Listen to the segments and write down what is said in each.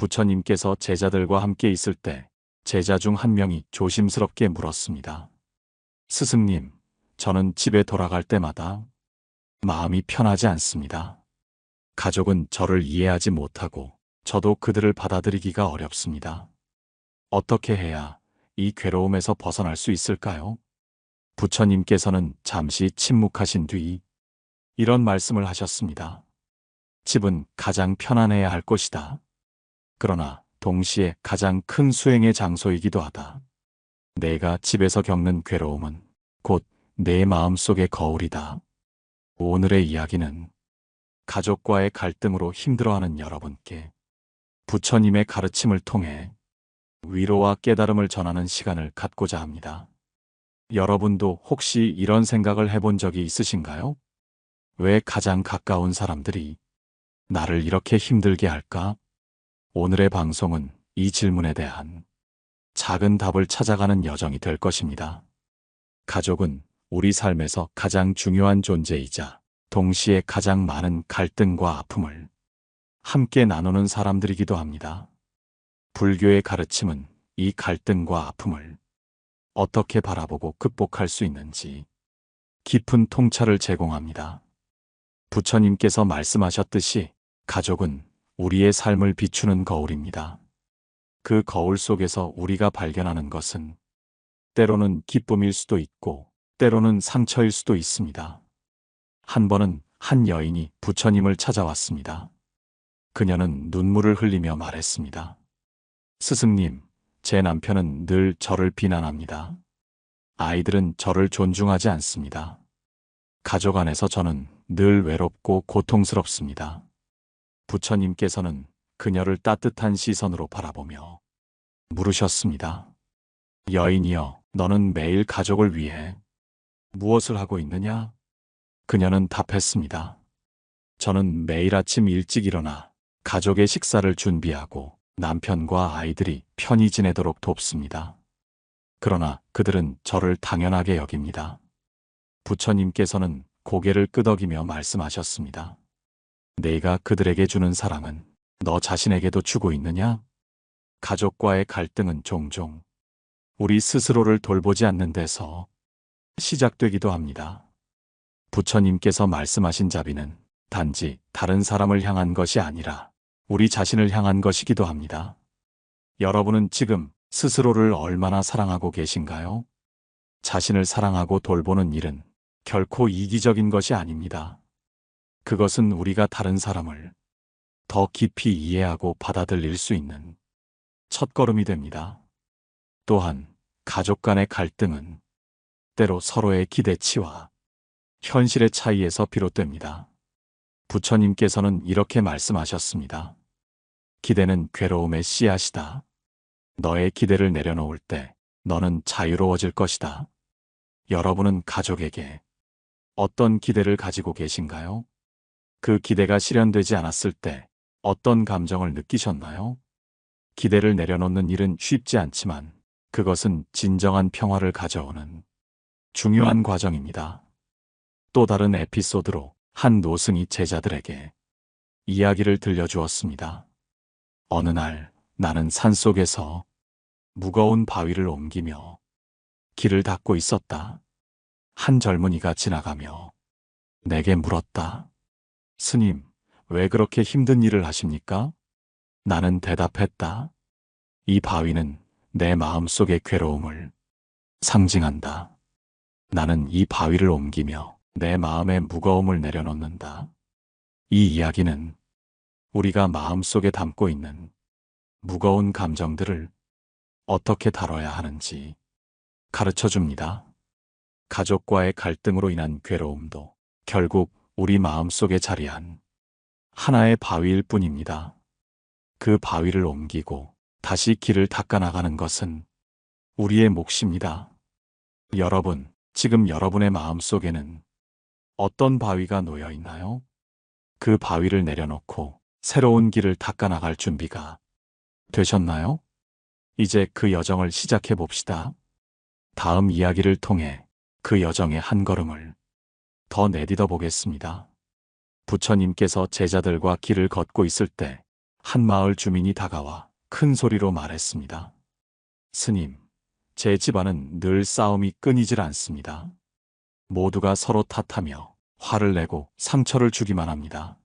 부처님께서 제자들과 함께 있을 때 제자 중 한 명이 조심스럽게 물었습니다. 스승님, 저는 집에 돌아갈 때마다 마음이 편하지 않습니다. 가족은 저를 이해하지 못하고 저도 그들을 받아들이기가 어렵습니다. 어떻게 해야 이 괴로움에서 벗어날 수 있을까요? 부처님께서는 잠시 침묵하신 뒤 이런 말씀을 하셨습니다. 집은 가장 편안해야 할 곳이다. 그러나 동시에 가장 큰 수행의 장소이기도 하다. 내가 집에서 겪는 괴로움은 곧 내 마음속의 거울이다. 오늘의 이야기는 가족과의 갈등으로 힘들어하는 여러분께 부처님의 가르침을 통해 위로와 깨달음을 전하는 시간을 갖고자 합니다. 여러분도 혹시 이런 생각을 해본 적이 있으신가요? 왜 가장 가까운 사람들이 나를 이렇게 힘들게 할까? 오늘의 방송은 이 질문에 대한 작은 답을 찾아가는 여정이 될 것입니다. 가족은 우리 삶에서 가장 중요한 존재이자 동시에 가장 많은 갈등과 아픔을 함께 나누는 사람들이기도 합니다. 불교의 가르침은 이 갈등과 아픔을 어떻게 바라보고 극복할 수 있는지 깊은 통찰을 제공합니다. 부처님께서 말씀하셨듯이 가족은 우리의 삶을 비추는 거울입니다. 그 거울 속에서 우리가 발견하는 것은 때로는 기쁨일 수도 있고 때로는 상처일 수도 있습니다. 한 번은 한 여인이 부처님을 찾아왔습니다. 그녀는 눈물을 흘리며 말했습니다. 스승님, 제 남편은 늘 저를 비난합니다. 아이들은 저를 존중하지 않습니다. 가족 안에서 저는 늘 외롭고 고통스럽습니다. 부처님께서는 그녀를 따뜻한 시선으로 바라보며 물으셨습니다. 여인이여, 너는 매일 가족을 위해 무엇을 하고 있느냐? 그녀는 답했습니다. 저는 매일 아침 일찍 일어나 가족의 식사를 준비하고 남편과 아이들이 편히 지내도록 돕습니다. 그러나 그들은 저를 당연하게 여깁니다. 부처님께서는 고개를 끄덕이며 말씀하셨습니다. 내가 그들에게 주는 사랑은 너 자신에게도 주고 있느냐? 가족과의 갈등은 종종 우리 스스로를 돌보지 않는 데서 시작되기도 합니다. 부처님께서 말씀하신 자비는 단지 다른 사람을 향한 것이 아니라 우리 자신을 향한 것이기도 합니다. 여러분은 지금 스스로를 얼마나 사랑하고 계신가요? 자신을 사랑하고 돌보는 일은 결코 이기적인 것이 아닙니다. 그것은 우리가 다른 사람을 더 깊이 이해하고 받아들일 수 있는 첫걸음이 됩니다. 또한 가족 간의 갈등은 때로 서로의 기대치와 현실의 차이에서 비롯됩니다. 부처님께서는 이렇게 말씀하셨습니다. 기대는 괴로움의 씨앗이다. 너의 기대를 내려놓을 때 너는 자유로워질 것이다. 여러분은 가족에게 어떤 기대를 가지고 계신가요? 그 기대가 실현되지 않았을 때 어떤 감정을 느끼셨나요? 기대를 내려놓는 일은 쉽지 않지만 그것은 진정한 평화를 가져오는 중요한 과정입니다. 또 다른 에피소드로 한 노승이 제자들에게 이야기를 들려주었습니다. 어느 날 나는 산속에서 무거운 바위를 옮기며 길을 닦고 있었다. 한 젊은이가 지나가며 내게 물었다. 스님, 왜 그렇게 힘든 일을 하십니까? 나는 대답했다. 이 바위는 내 마음속의 괴로움을 상징한다. 나는 이 바위를 옮기며 내 마음의 무거움을 내려놓는다. 이 이야기는 우리가 마음속에 담고 있는 무거운 감정들을 어떻게 다뤄야 하는지 가르쳐 줍니다. 가족과의 갈등으로 인한 괴로움도 결국 우리 마음속에 자리한 하나의 바위일 뿐입니다. 그 바위를 옮기고 다시 길을 닦아나가는 것은 우리의 몫입니다. 여러분, 지금 여러분의 마음속에는 어떤 바위가 놓여 있나요? 그 바위를 내려놓고 새로운 길을 닦아나갈 준비가 되셨나요? 이제 그 여정을 시작해 봅시다. 다음 이야기를 통해 그 여정의 한 걸음을 더 내딛어 보겠습니다. 부처님께서 제자들과 길을 걷고 있을 때 한 마을 주민이 다가와 큰 소리로 말했습니다. 스님, 제 집안은 늘 싸움이 끊이질 않습니다. 모두가 서로 탓하며 화를 내고 상처를 주기만 합니다.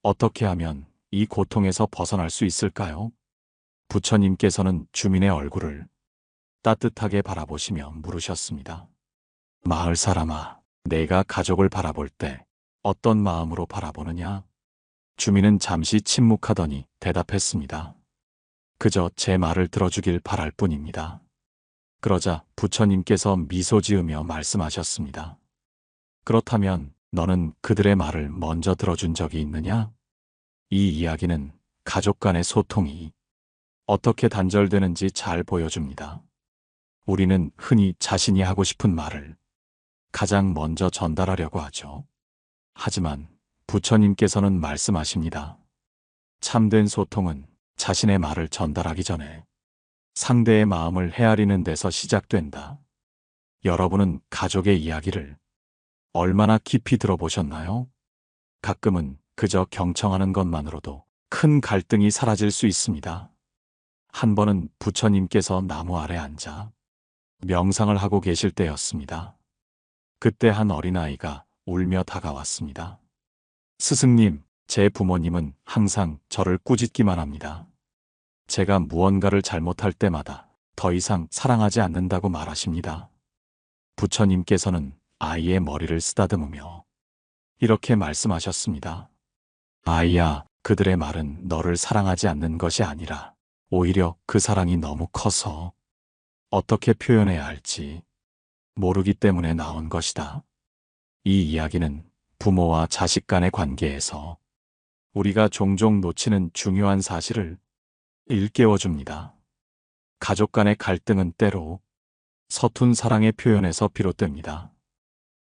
어떻게 하면 이 고통에서 벗어날 수 있을까요? 부처님께서는 주민의 얼굴을 따뜻하게 바라보시며 물으셨습니다. 마을 사람아, 내가 가족을 바라볼 때 어떤 마음으로 바라보느냐? 주민은 잠시 침묵하더니 대답했습니다. 그저 제 말을 들어주길 바랄 뿐입니다. 그러자 부처님께서 미소 지으며 말씀하셨습니다. 그렇다면 너는 그들의 말을 먼저 들어준 적이 있느냐? 이 이야기는 가족 간의 소통이 어떻게 단절되는지 잘 보여줍니다. 우리는 흔히 자신이 하고 싶은 말을 가장 먼저 전달하려고 하죠. 하지만 부처님께서는 말씀하십니다. 참된 소통은 자신의 말을 전달하기 전에 상대의 마음을 헤아리는 데서 시작된다. 여러분은 가족의 이야기를 얼마나 깊이 들어보셨나요? 가끔은 그저 경청하는 것만으로도 큰 갈등이 사라질 수 있습니다. 한 번은 부처님께서 나무 아래 앉아 명상을 하고 계실 때였습니다. 그때 한 어린아이가 울며 다가왔습니다. 스승님, 제 부모님은 항상 저를 꾸짖기만 합니다. 제가 무언가를 잘못할 때마다 더 이상 사랑하지 않는다고 말하십니다. 부처님께서는 아이의 머리를 쓰다듬으며 이렇게 말씀하셨습니다. 아이야, 그들의 말은 너를 사랑하지 않는 것이 아니라 오히려 그 사랑이 너무 커서 어떻게 표현해야 할지 모르기 때문에 나온 것이다. 이 이야기는 부모와 자식 간의 관계에서 우리가 종종 놓치는 중요한 사실을 일깨워줍니다. 가족 간의 갈등은 때로 서툰 사랑의 표현에서 비롯됩니다.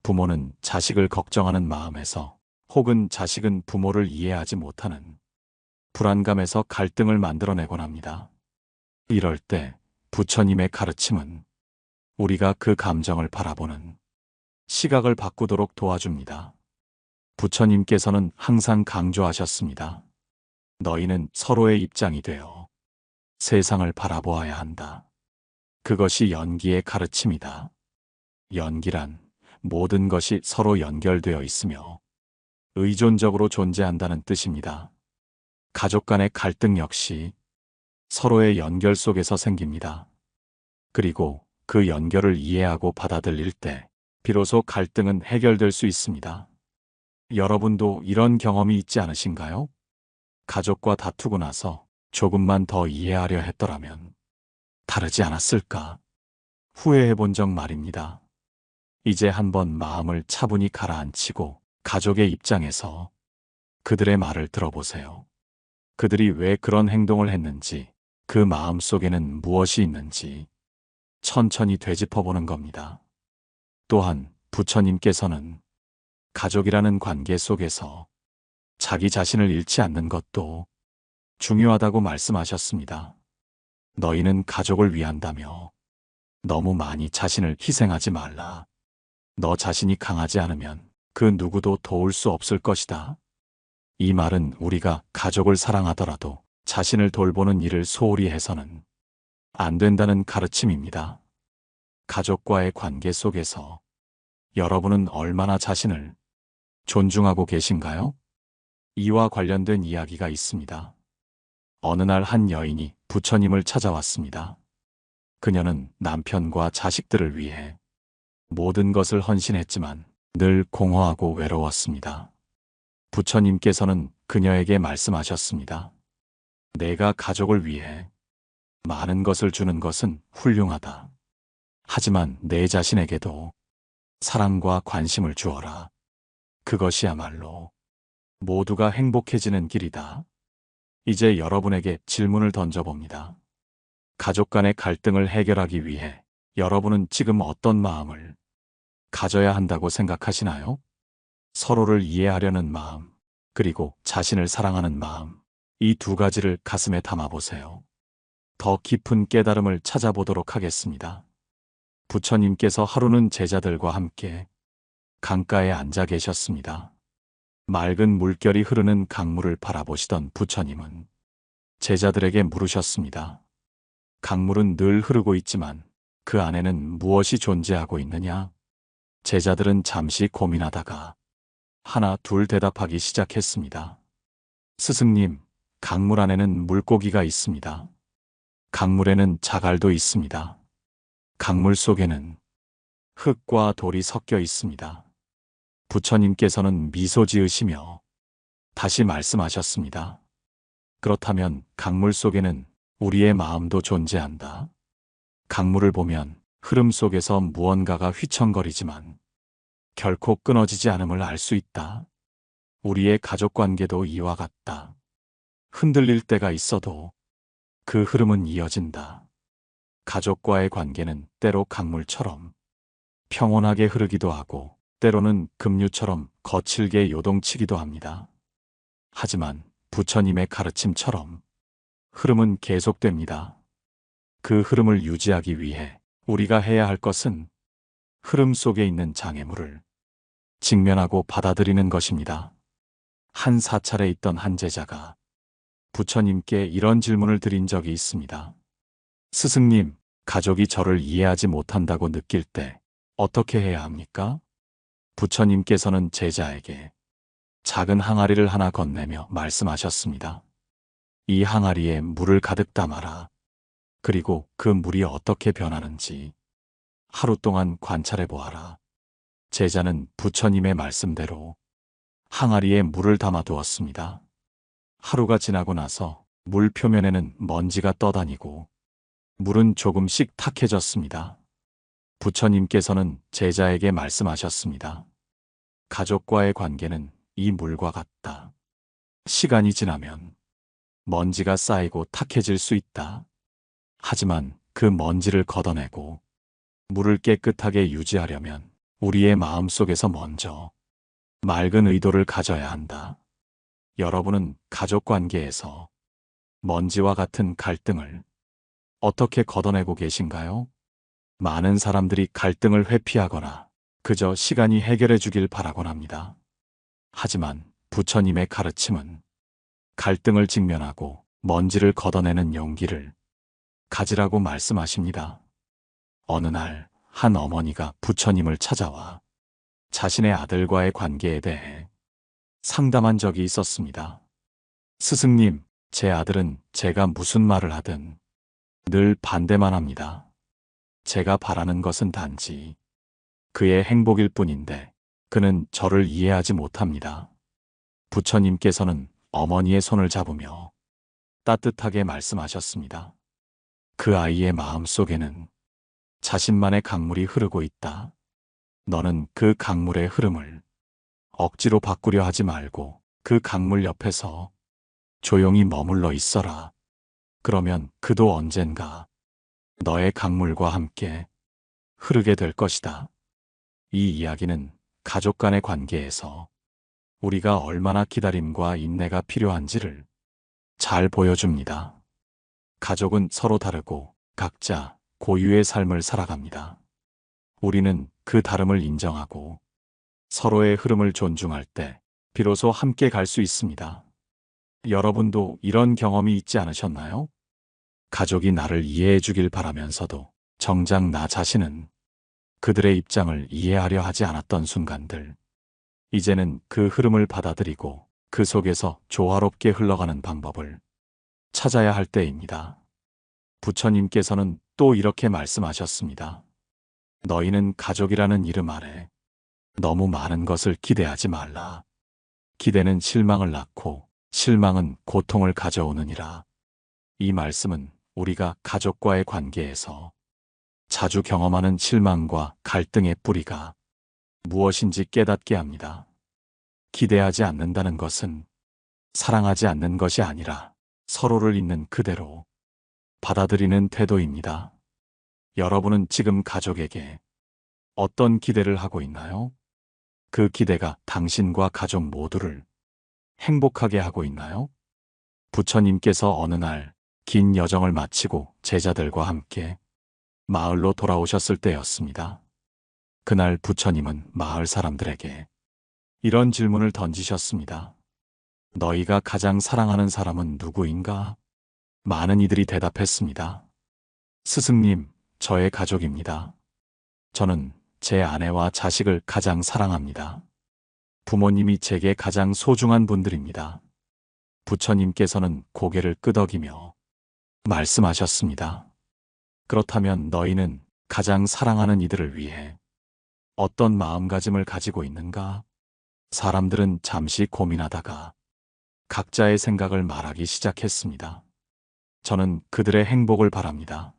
부모는 자식을 걱정하는 마음에서 혹은 자식은 부모를 이해하지 못하는 불안감에서 갈등을 만들어내곤 합니다. 이럴 때 부처님의 가르침은 우리가 그 감정을 바라보는 시각을 바꾸도록 도와줍니다. 부처님께서는 항상 강조하셨습니다. 너희는 서로의 입장이 되어 세상을 바라보아야 한다. 그것이 연기의 가르침이다. 연기란 모든 것이 서로 연결되어 있으며 의존적으로 존재한다는 뜻입니다. 가족 간의 갈등 역시 서로의 연결 속에서 생깁니다. 그리고 그 연결을 이해하고 받아들일 때 비로소 갈등은 해결될 수 있습니다. 여러분도 이런 경험이 있지 않으신가요? 가족과 다투고 나서 조금만 더 이해하려 했더라면 다르지 않았을까? 후회해 본 적 말입니다. 이제 한번 마음을 차분히 가라앉히고 가족의 입장에서 그들의 말을 들어보세요. 그들이 왜 그런 행동을 했는지, 그 마음 속에는 무엇이 있는지 천천히 되짚어보는 겁니다. 또한 부처님께서는 가족이라는 관계 속에서 자기 자신을 잃지 않는 것도 중요하다고 말씀하셨습니다. 너희는 가족을 위한다며 너무 많이 자신을 희생하지 말라. 너 자신이 강하지 않으면 그 누구도 도울 수 없을 것이다. 이 말은 우리가 가족을 사랑하더라도 자신을 돌보는 일을 소홀히 해서는 안 된다는 가르침입니다. 가족과의 관계 속에서 여러분은 얼마나 자신을 존중하고 계신가요? 이와 관련된 이야기가 있습니다. 어느 날 한 여인이 부처님을 찾아왔습니다. 그녀는 남편과 자식들을 위해 모든 것을 헌신했지만 늘 공허하고 외로웠습니다. 부처님께서는 그녀에게 말씀하셨습니다. 내가 가족을 위해 많은 것을 주는 것은 훌륭하다. 하지만 내 자신에게도 사랑과 관심을 주어라. 그것이야말로 모두가 행복해지는 길이다. 이제 여러분에게 질문을 던져봅니다. 가족 간의 갈등을 해결하기 위해 여러분은 지금 어떤 마음을 가져야 한다고 생각하시나요? 서로를 이해하려는 마음, 그리고 자신을 사랑하는 마음, 이 두 가지를 가슴에 담아보세요. 더 깊은 깨달음을 찾아보도록 하겠습니다. 부처님께서 하루는 제자들과 함께 강가에 앉아 계셨습니다. 맑은 물결이 흐르는 강물을 바라보시던 부처님은 제자들에게 물으셨습니다. 강물은 늘 흐르고 있지만 그 안에는 무엇이 존재하고 있느냐? 제자들은 잠시 고민하다가 하나 둘 대답하기 시작했습니다. 스승님, 강물 안에는 물고기가 있습니다. 강물에는 자갈도 있습니다. 강물 속에는 흙과 돌이 섞여 있습니다. 부처님께서는 미소 지으시며 다시 말씀하셨습니다. 그렇다면 강물 속에는 우리의 마음도 존재한다. 강물을 보면 흐름 속에서 무언가가 휘청거리지만 결코 끊어지지 않음을 알 수 있다. 우리의 가족 관계도 이와 같다. 흔들릴 때가 있어도 그 흐름은 이어진다. 가족과의 관계는 때로 강물처럼 평온하게 흐르기도 하고 때로는 급류처럼 거칠게 요동치기도 합니다. 하지만 부처님의 가르침처럼 흐름은 계속됩니다. 그 흐름을 유지하기 위해 우리가 해야 할 것은 흐름 속에 있는 장애물을 직면하고 받아들이는 것입니다. 한 사찰에 있던 한 제자가 부처님께 이런 질문을 드린 적이 있습니다. 스승님, 가족이 저를 이해하지 못한다고 느낄 때 어떻게 해야 합니까? 부처님께서는 제자에게 작은 항아리를 하나 건네며 말씀하셨습니다. 이 항아리에 물을 가득 담아라. 그리고 그 물이 어떻게 변하는지 하루 동안 관찰해 보아라. 제자는 부처님의 말씀대로 항아리에 물을 담아 두었습니다. 하루가 지나고 나서 물 표면에는 먼지가 떠다니고 물은 조금씩 탁해졌습니다. 부처님께서는 제자에게 말씀하셨습니다. 가족과의 관계는 이 물과 같다. 시간이 지나면 먼지가 쌓이고 탁해질 수 있다. 하지만 그 먼지를 걷어내고 물을 깨끗하게 유지하려면 우리의 마음 속에서 먼저 맑은 의도를 가져야 한다. 여러분은 가족 관계에서 먼지와 같은 갈등을 어떻게 걷어내고 계신가요? 많은 사람들이 갈등을 회피하거나 그저 시간이 해결해 주길 바라곤 합니다. 하지만 부처님의 가르침은 갈등을 직면하고 먼지를 걷어내는 용기를 가지라고 말씀하십니다. 어느 날 한 어머니가 부처님을 찾아와 자신의 아들과의 관계에 대해 상담한 적이 있었습니다. 스승님, 제 아들은 제가 무슨 말을 하든 늘 반대만 합니다. 제가 바라는 것은 단지 그의 행복일 뿐인데 그는 저를 이해하지 못합니다. 부처님께서는 어머니의 손을 잡으며 따뜻하게 말씀하셨습니다. 그 아이의 마음 속에는 자신만의 강물이 흐르고 있다. 너는 그 강물의 흐름을 억지로 바꾸려 하지 말고 그 강물 옆에서 조용히 머물러 있어라. 그러면 그도 언젠가 너의 강물과 함께 흐르게 될 것이다. 이 이야기는 가족 간의 관계에서 우리가 얼마나 기다림과 인내가 필요한지를 잘 보여줍니다. 가족은 서로 다르고 각자 고유의 삶을 살아갑니다. 우리는 그 다름을 인정하고 서로의 흐름을 존중할 때 비로소 함께 갈 수 있습니다. 여러분도 이런 경험이 있지 않으셨나요? 가족이 나를 이해해 주길 바라면서도 정작 나 자신은 그들의 입장을 이해하려 하지 않았던 순간들. 이제는 그 흐름을 받아들이고 그 속에서 조화롭게 흘러가는 방법을 찾아야 할 때입니다. 부처님께서는 또 이렇게 말씀하셨습니다. 너희는 가족이라는 이름 아래 너무 많은 것을 기대하지 말라. 기대는 실망을 낳고 실망은 고통을 가져오느니라. 이 말씀은 우리가 가족과의 관계에서 자주 경험하는 실망과 갈등의 뿌리가 무엇인지 깨닫게 합니다. 기대하지 않는다는 것은 사랑하지 않는 것이 아니라 서로를 있는 그대로 받아들이는 태도입니다. 여러분은 지금 가족에게 어떤 기대를 하고 있나요? 그 기대가 당신과 가족 모두를 행복하게 하고 있나요? 부처님께서 어느 날 긴 여정을 마치고 제자들과 함께 마을로 돌아오셨을 때였습니다. 그날 부처님은 마을 사람들에게 이런 질문을 던지셨습니다. 너희가 가장 사랑하는 사람은 누구인가? 많은 이들이 대답했습니다. 스승님, 저의 가족입니다. 저는 제 아내와 자식을 가장 사랑합니다. 부모님이 제게 가장 소중한 분들입니다. 부처님께서는 고개를 끄덕이며 말씀하셨습니다. 그렇다면 너희는 가장 사랑하는 이들을 위해 어떤 마음가짐을 가지고 있는가? 사람들은 잠시 고민하다가 각자의 생각을 말하기 시작했습니다. 저는 그들의 행복을 바랍니다.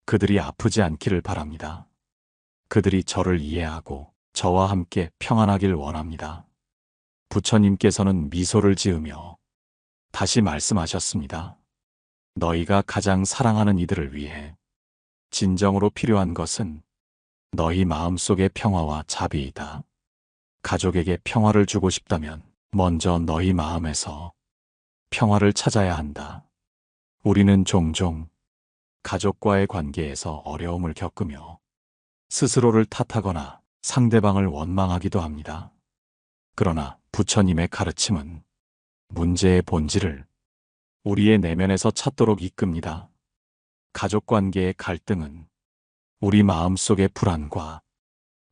그들이 아프지 않기를 바랍니다. 그들이 저를 이해하고 저와 함께 평안하길 원합니다. 부처님께서는 미소를 지으며 다시 말씀하셨습니다. 너희가 가장 사랑하는 이들을 위해 진정으로 필요한 것은 너희 마음속의 평화와 자비이다. 가족에게 평화를 주고 싶다면 먼저 너희 마음에서 평화를 찾아야 한다. 우리는 종종 가족과의 관계에서 어려움을 겪으며 스스로를 탓하거나 상대방을 원망하기도 합니다. 그러나 부처님의 가르침은 문제의 본질을 우리의 내면에서 찾도록 이끕니다. 가족관계의 갈등은 우리 마음속의 불안과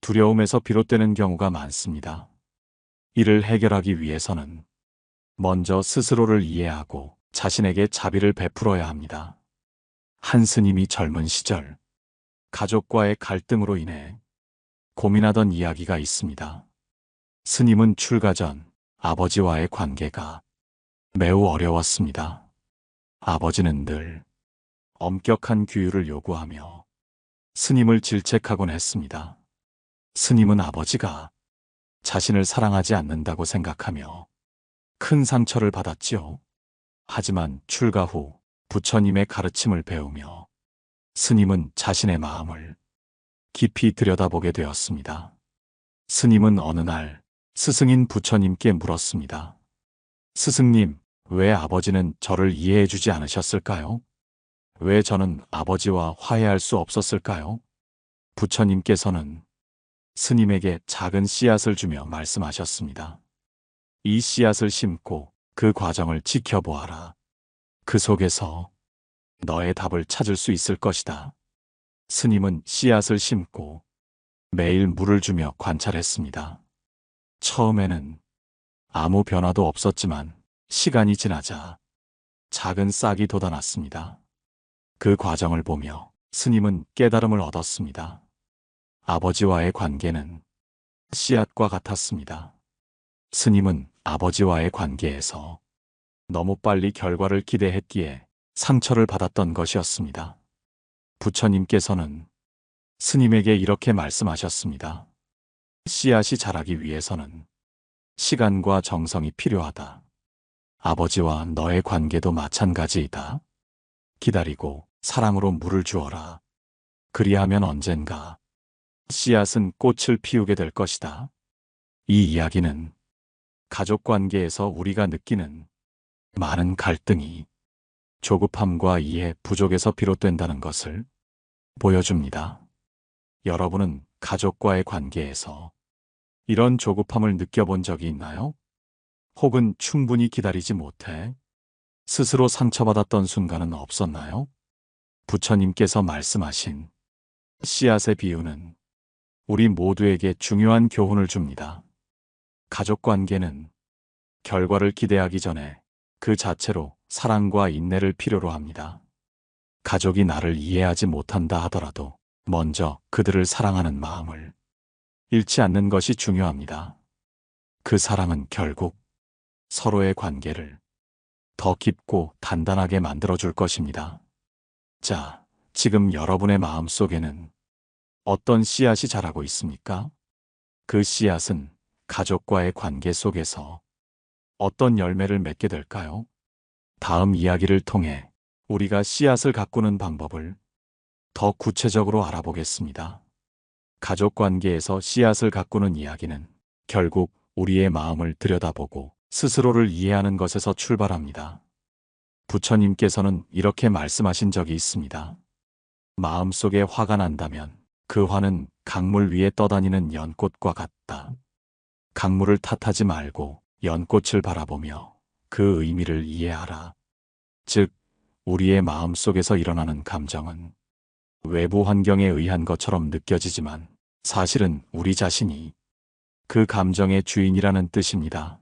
두려움에서 비롯되는 경우가 많습니다. 이를 해결하기 위해서는 먼저 스스로를 이해하고 자신에게 자비를 베풀어야 합니다. 한 스님이 젊은 시절 가족과의 갈등으로 인해 고민하던 이야기가 있습니다. 스님은 출가 전 아버지와의 관계가 매우 어려웠습니다. 아버지는 늘 엄격한 규율을 요구하며 스님을 질책하곤 했습니다. 스님은 아버지가 자신을 사랑하지 않는다고 생각하며 큰 상처를 받았지요. 하지만 출가 후 부처님의 가르침을 배우며 스님은 자신의 마음을 깊이 들여다보게 되었습니다. 스님은 어느 날 스승인 부처님께 물었습니다. 스승님, 왜 아버지는 저를 이해해 주지 않으셨을까요? 왜 저는 아버지와 화해할 수 없었을까요? 부처님께서는 스님에게 작은 씨앗을 주며 말씀하셨습니다. 이 씨앗을 심고 그 과정을 지켜보아라. 그 속에서 너의 답을 찾을 수 있을 것이다. 스님은 씨앗을 심고 매일 물을 주며 관찰했습니다. 처음에는 아무 변화도 없었지만 시간이 지나자 작은 싹이 돋아났습니다. 그 과정을 보며 스님은 깨달음을 얻었습니다. 아버지와의 관계는 씨앗과 같았습니다. 스님은 아버지와의 관계에서 너무 빨리 결과를 기대했기에 상처를 받았던 것이었습니다. 부처님께서는 스님에게 이렇게 말씀하셨습니다. 씨앗이 자라기 위해서는 시간과 정성이 필요하다. 아버지와 너의 관계도 마찬가지이다. 기다리고 사랑으로 물을 주어라. 그리하면 언젠가 씨앗은 꽃을 피우게 될 것이다. 이 이야기는 가족 관계에서 우리가 느끼는 많은 갈등이 조급함과 이해 부족에서 비롯된다는 것을 보여줍니다. 여러분은 가족과의 관계에서 이런 조급함을 느껴본 적이 있나요? 혹은 충분히 기다리지 못해 스스로 상처받았던 순간은 없었나요? 부처님께서 말씀하신 씨앗의 비유는 우리 모두에게 중요한 교훈을 줍니다. 가족관계는 결과를 기대하기 전에 그 자체로 사랑과 인내를 필요로 합니다. 가족이 나를 이해하지 못한다 하더라도 먼저 그들을 사랑하는 마음을 잃지 않는 것이 중요합니다. 그 사랑은 결국 서로의 관계를 더 깊고 단단하게 만들어줄 것입니다. 자, 지금 여러분의 마음 속에는 어떤 씨앗이 자라고 있습니까? 그 씨앗은 가족과의 관계 속에서 어떤 열매를 맺게 될까요? 다음 이야기를 통해 우리가 씨앗을 가꾸는 방법을 더 구체적으로 알아보겠습니다. 가족 관계에서 씨앗을 가꾸는 이야기는 결국 우리의 마음을 들여다보고 스스로를 이해하는 것에서 출발합니다. 부처님께서는 이렇게 말씀하신 적이 있습니다. 마음속에 화가 난다면 그 화는 강물 위에 떠다니는 연꽃과 같다. 강물을 탓하지 말고 연꽃을 바라보며 그 의미를 이해하라. 즉, 우리의 마음 속에서 일어나는 감정은 외부 환경에 의한 것처럼 느껴지지만 사실은 우리 자신이 그 감정의 주인이라는 뜻입니다.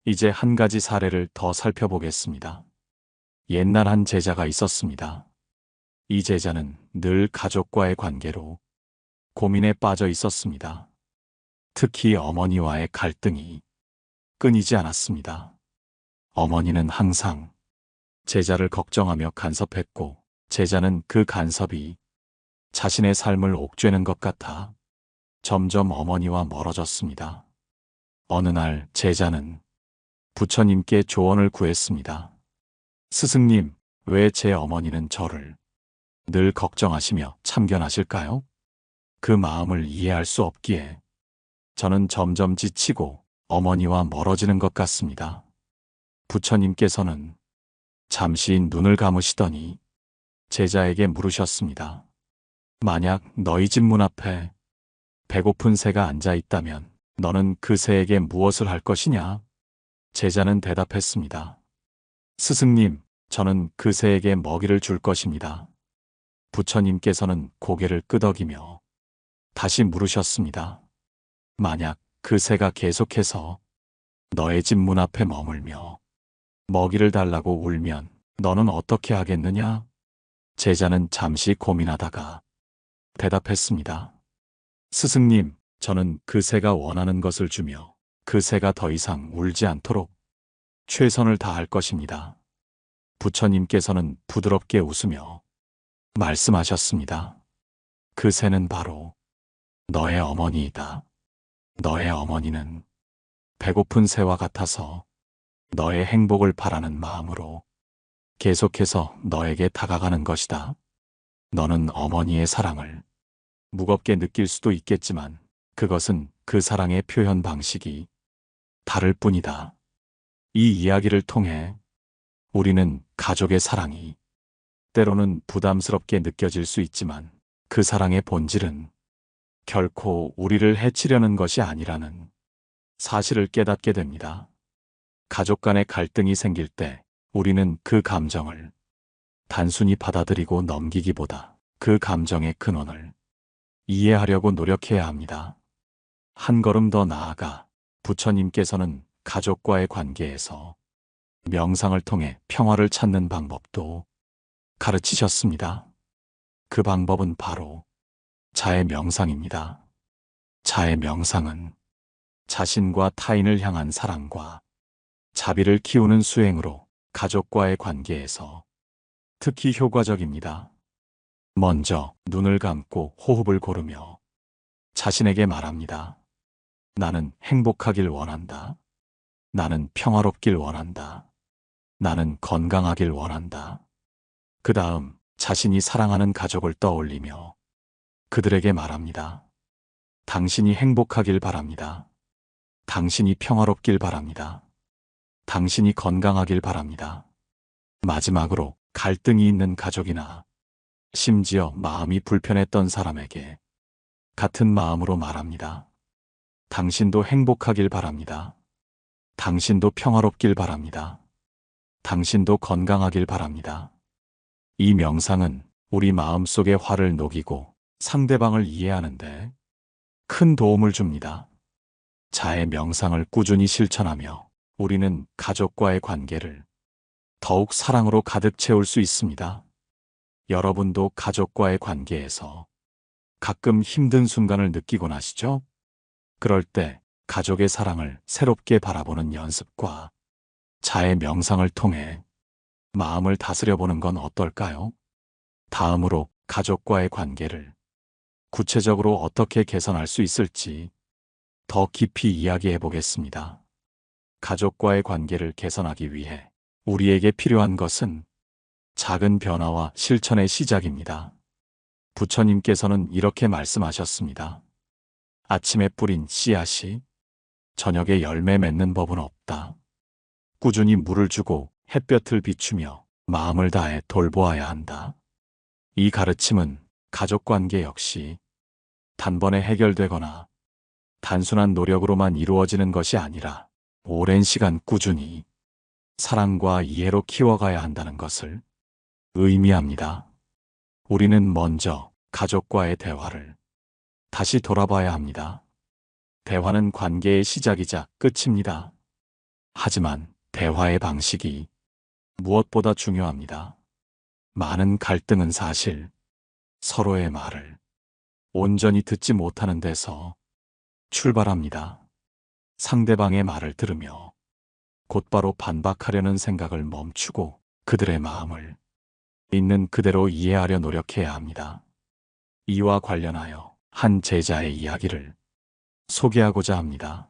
이제 한 가지 사례를 더 살펴보겠습니다. 옛날 한 제자가 있었습니다. 이 제자는 늘 가족과의 관계로 고민에 빠져 있었습니다. 특히 어머니와의 갈등이 끊이지 않았습니다. 어머니는 항상 제자를 걱정하며 간섭했고, 제자는 그 간섭이 자신의 삶을 옥죄는 것 같아 점점 어머니와 멀어졌습니다. 어느 날 제자는 부처님께 조언을 구했습니다. 스승님, 왜 제 어머니는 저를 늘 걱정하시며 참견하실까요? 그 마음을 이해할 수 없기에 저는 점점 지치고 어머니와 멀어지는 것 같습니다. 부처님께서는 잠시 눈을 감으시더니 제자에게 물으셨습니다. 만약 너희 집 문 앞에 배고픈 새가 앉아 있다면 너는 그 새에게 무엇을 할 것이냐? 제자는 대답했습니다. 스승님, 저는 그 새에게 먹이를 줄 것입니다. 부처님께서는 고개를 끄덕이며 다시 물으셨습니다. 만약 그 새가 계속해서 너의 집 문 앞에 머물며 먹이를 달라고 울면 너는 어떻게 하겠느냐? 제자는 잠시 고민하다가 대답했습니다. 스승님, 저는 그 새가 원하는 것을 주며 그 새가 더 이상 울지 않도록 최선을 다할 것입니다. 부처님께서는 부드럽게 웃으며 말씀하셨습니다. 그 새는 바로 너의 어머니이다. 너의 어머니는 배고픈 새와 같아서 너의 행복을 바라는 마음으로 계속해서 너에게 다가가는 것이다. 너는 어머니의 사랑을 무겁게 느낄 수도 있겠지만 그것은 그 사랑의 표현 방식이 다를 뿐이다. 이 이야기를 통해 우리는 가족의 사랑이 때로는 부담스럽게 느껴질 수 있지만 그 사랑의 본질은 결코 우리를 해치려는 것이 아니라는 사실을 깨닫게 됩니다. 가족 간의 갈등이 생길 때 우리는 그 감정을 단순히 받아들이고 넘기기보다 그 감정의 근원을 이해하려고 노력해야 합니다. 한 걸음 더 나아가 부처님께서는 가족과의 관계에서 명상을 통해 평화를 찾는 방법도 가르치셨습니다. 그 방법은 바로 자의 명상입니다. 자의 명상은 자신과 타인을 향한 사랑과 자비를 키우는 수행으로 가족과의 관계에서 특히 효과적입니다. 먼저 눈을 감고 호흡을 고르며 자신에게 말합니다. 나는 행복하길 원한다. 나는 평화롭길 원한다. 나는 건강하길 원한다. 그 다음 자신이 사랑하는 가족을 떠올리며 그들에게 말합니다. 당신이 행복하길 바랍니다. 당신이 평화롭길 바랍니다. 당신이 건강하길 바랍니다. 마지막으로 갈등이 있는 가족이나 심지어 마음이 불편했던 사람에게 같은 마음으로 말합니다. 당신도 행복하길 바랍니다. 당신도 평화롭길 바랍니다. 당신도 건강하길 바랍니다. 이 명상은 우리 마음속의 화를 녹이고 상대방을 이해하는데 큰 도움을 줍니다. 자의 명상을 꾸준히 실천하며 우리는 가족과의 관계를 더욱 사랑으로 가득 채울 수 있습니다. 여러분도 가족과의 관계에서 가끔 힘든 순간을 느끼곤 하시죠? 그럴 때 가족의 사랑을 새롭게 바라보는 연습과 자의 명상을 통해 마음을 다스려보는 건 어떨까요? 다음으로 가족과의 관계를 구체적으로 어떻게 개선할 수 있을지 더 깊이 이야기해 보겠습니다. 가족과의 관계를 개선하기 위해 우리에게 필요한 것은 작은 변화와 실천의 시작입니다. 부처님께서는 이렇게 말씀하셨습니다. 아침에 뿌린 씨앗이 저녁에 열매 맺는 법은 없다. 꾸준히 물을 주고 햇볕을 비추며 마음을 다해 돌보아야 한다. 이 가르침은 가족관계 역시 단번에 해결되거나 단순한 노력으로만 이루어지는 것이 아니라 오랜 시간 꾸준히 사랑과 이해로 키워가야 한다는 것을 의미합니다. 우리는 먼저 가족과의 대화를 다시 돌아봐야 합니다. 대화는 관계의 시작이자 끝입니다. 하지만 대화의 방식이 무엇보다 중요합니다. 많은 갈등은 사실 서로의 말을 온전히 듣지 못하는 데서 출발합니다. 상대방의 말을 들으며 곧바로 반박하려는 생각을 멈추고 그들의 마음을 있는 그대로 이해하려 노력해야 합니다. 이와 관련하여 한 제자의 이야기를 소개하고자 합니다.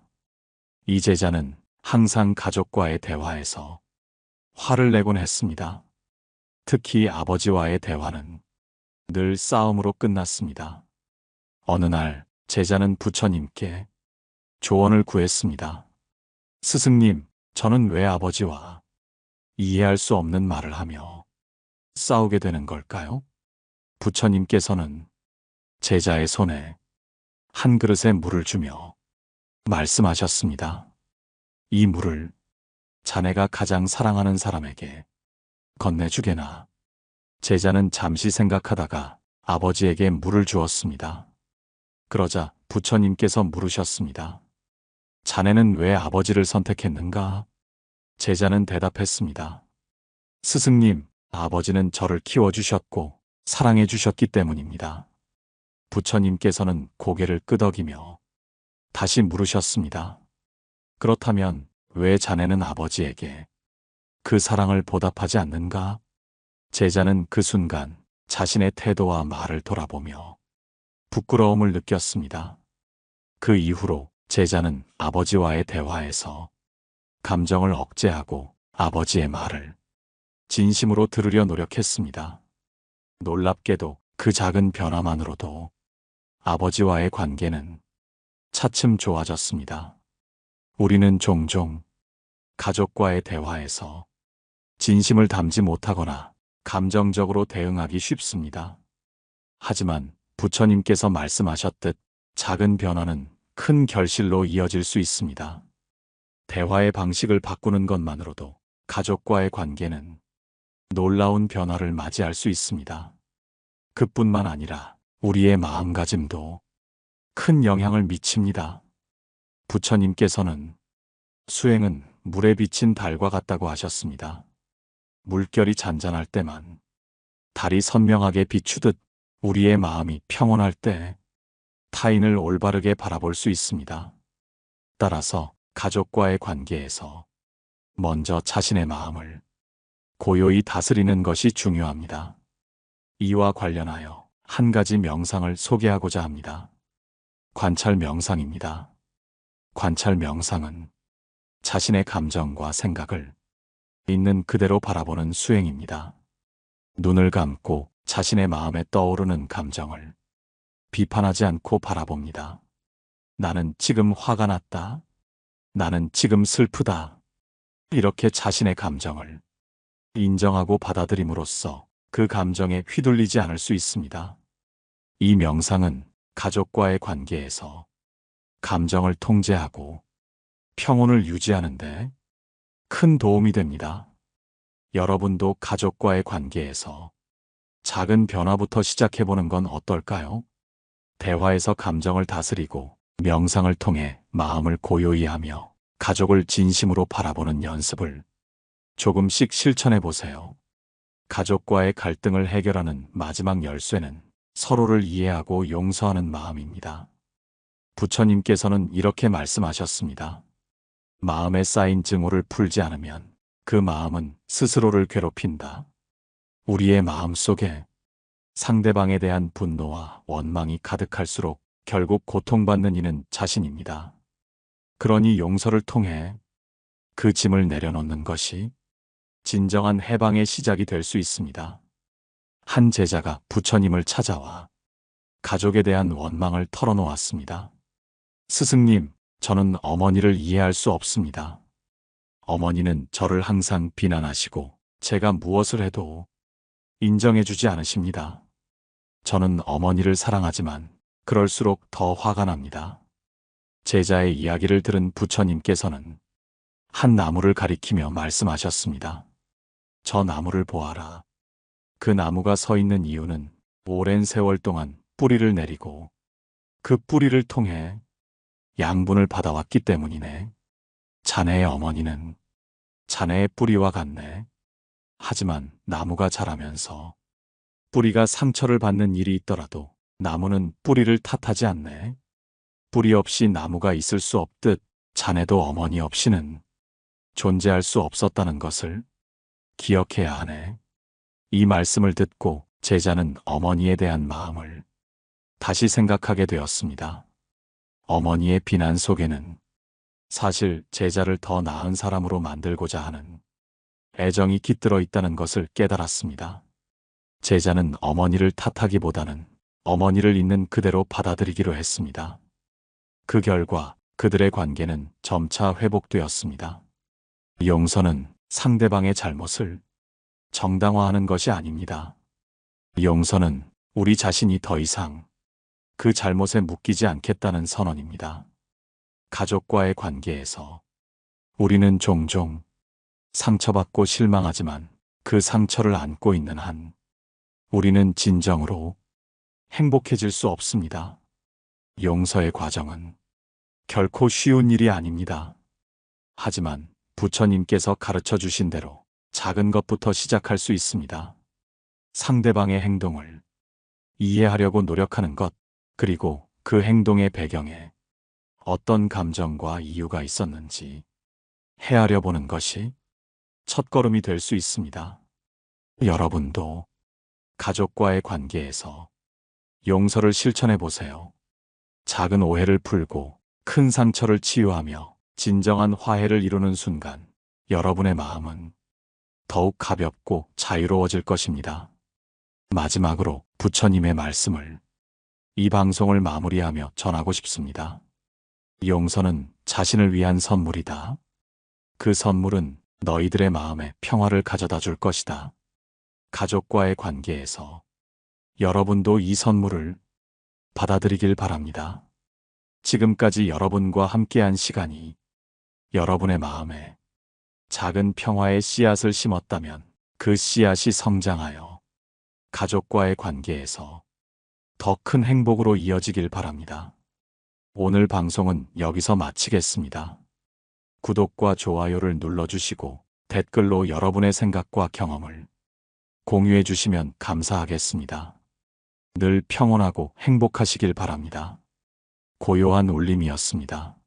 이 제자는 항상 가족과의 대화에서 화를 내곤 했습니다. 특히 아버지와의 대화는 늘 싸움으로 끝났습니다. 어느 날 제자는 부처님께 조언을 구했습니다. 스승님, 저는 왜 아버지와 이해할 수 없는 말을 하며 싸우게 되는 걸까요? 부처님께서는 제자의 손에 한 그릇에 물을 주며 말씀하셨습니다. 이 물을 자네가 가장 사랑하는 사람에게 건네주게나. 제자는 잠시 생각하다가 아버지에게 물을 주었습니다. 그러자 부처님께서 물으셨습니다. 자네는 왜 아버지를 선택했는가? 제자는 대답했습니다. 스승님, 아버지는 저를 키워주셨고 사랑해주셨기 때문입니다. 부처님께서는 고개를 끄덕이며 다시 물으셨습니다. 그렇다면 왜 자네는 아버지에게 그 사랑을 보답하지 않는가? 제자는 그 순간 자신의 태도와 말을 돌아보며 부끄러움을 느꼈습니다. 그 이후로 제자는 아버지와의 대화에서 감정을 억제하고 아버지의 말을 진심으로 들으려 노력했습니다. 놀랍게도 그 작은 변화만으로도 아버지와의 관계는 차츰 좋아졌습니다. 우리는 종종 가족과의 대화에서 진심을 담지 못하거나 감정적으로 대응하기 쉽습니다. 하지만 부처님께서 말씀하셨듯 작은 변화는 큰 결실로 이어질 수 있습니다. 대화의 방식을 바꾸는 것만으로도 가족과의 관계는 놀라운 변화를 맞이할 수 있습니다. 그뿐만 아니라 우리의 마음가짐도 큰 영향을 미칩니다. 부처님께서는 수행은 물에 비친 달과 같다고 하셨습니다. 물결이 잔잔할 때만 달이 선명하게 비추듯 우리의 마음이 평온할 때 타인을 올바르게 바라볼 수 있습니다. 따라서 가족과의 관계에서 먼저 자신의 마음을 고요히 다스리는 것이 중요합니다. 이와 관련하여 한 가지 명상을 소개하고자 합니다. 관찰 명상입니다. 관찰 명상은 자신의 감정과 생각을 있는 그대로 바라보는 수행입니다. 눈을 감고 자신의 마음에 떠오르는 감정을 비판하지 않고 바라봅니다. 나는 지금 화가 났다. 나는 지금 슬프다. 이렇게 자신의 감정을 인정하고 받아들임으로써 그 감정에 휘둘리지 않을 수 있습니다. 이 명상은 가족과의 관계에서 감정을 통제하고 평온을 유지하는 데 큰 도움이 됩니다. 여러분도 가족과의 관계에서 작은 변화부터 시작해보는 건 어떨까요? 대화에서 감정을 다스리고 명상을 통해 마음을 고요히 하며 가족을 진심으로 바라보는 연습을 조금씩 실천해 보세요. 가족과의 갈등을 해결하는 마지막 열쇠는 서로를 이해하고 용서하는 마음입니다. 부처님께서는 이렇게 말씀하셨습니다. 마음에 쌓인 증오를 풀지 않으면 그 마음은 스스로를 괴롭힌다. 우리의 마음 속에 상대방에 대한 분노와 원망이 가득할수록 결국 고통받는 이는 자신입니다. 그러니 용서를 통해 그 짐을 내려놓는 것이 진정한 해방의 시작이 될 수 있습니다. 한 제자가 부처님을 찾아와 가족에 대한 원망을 털어놓았습니다. 스승님, 저는 어머니를 이해할 수 없습니다. 어머니는 저를 항상 비난하시고 제가 무엇을 해도 인정해주지 않으십니다. 저는 어머니를 사랑하지만 그럴수록 더 화가 납니다. 제자의 이야기를 들은 부처님께서는 한 나무를 가리키며 말씀하셨습니다. 저 나무를 보아라. 그 나무가 서 있는 이유는 오랜 세월 동안 뿌리를 내리고 그 뿌리를 통해 양분을 받아왔기 때문이네. 자네의 어머니는 자네의 뿌리와 같네. 하지만 나무가 자라면서 뿌리가 상처를 받는 일이 있더라도 나무는 뿌리를 탓하지 않네. 뿌리 없이 나무가 있을 수 없듯 자네도 어머니 없이는 존재할 수 없었다는 것을 기억해야 하네. 이 말씀을 듣고 제자는 어머니에 대한 마음을 다시 생각하게 되었습니다. 어머니의 비난 속에는 사실 제자를 더 나은 사람으로 만들고자 하는 애정이 깃들어 있다는 것을 깨달았습니다. 제자는 어머니를 탓하기보다는 어머니를 있는 그대로 받아들이기로 했습니다. 그 결과 그들의 관계는 점차 회복되었습니다. 용서는 상대방의 잘못을 정당화하는 것이 아닙니다. 용서는 우리 자신이 더 이상 그 잘못에 묶이지 않겠다는 선언입니다. 가족과의 관계에서 우리는 종종 상처받고 실망하지만 그 상처를 안고 있는 한 우리는 진정으로 행복해질 수 없습니다. 용서의 과정은 결코 쉬운 일이 아닙니다. 하지만 부처님께서 가르쳐 주신 대로 작은 것부터 시작할 수 있습니다. 상대방의 행동을 이해하려고 노력하는 것, 그리고 그 행동의 배경에 어떤 감정과 이유가 있었는지 헤아려 보는 것이 첫걸음이 될 수 있습니다. 여러분도 가족과의 관계에서 용서를 실천해 보세요. 작은 오해를 풀고 큰 상처를 치유하며 진정한 화해를 이루는 순간 여러분의 마음은 더욱 가볍고 자유로워질 것입니다. 마지막으로 부처님의 말씀을 이 방송을 마무리하며 전하고 싶습니다. 용서는 자신을 위한 선물이다. 그 선물은 너희들의 마음에 평화를 가져다 줄 것이다. 가족과의 관계에서 여러분도 이 선물을 받아들이길 바랍니다. 지금까지 여러분과 함께한 시간이 여러분의 마음에 작은 평화의 씨앗을 심었다면 그 씨앗이 성장하여 가족과의 관계에서 더 큰 행복으로 이어지길 바랍니다. 오늘 방송은 여기서 마치겠습니다. 구독과 좋아요를 눌러주시고 댓글로 여러분의 생각과 경험을 공유해 주시면 감사하겠습니다. 늘 평온하고 행복하시길 바랍니다. 고요한 울림이었습니다.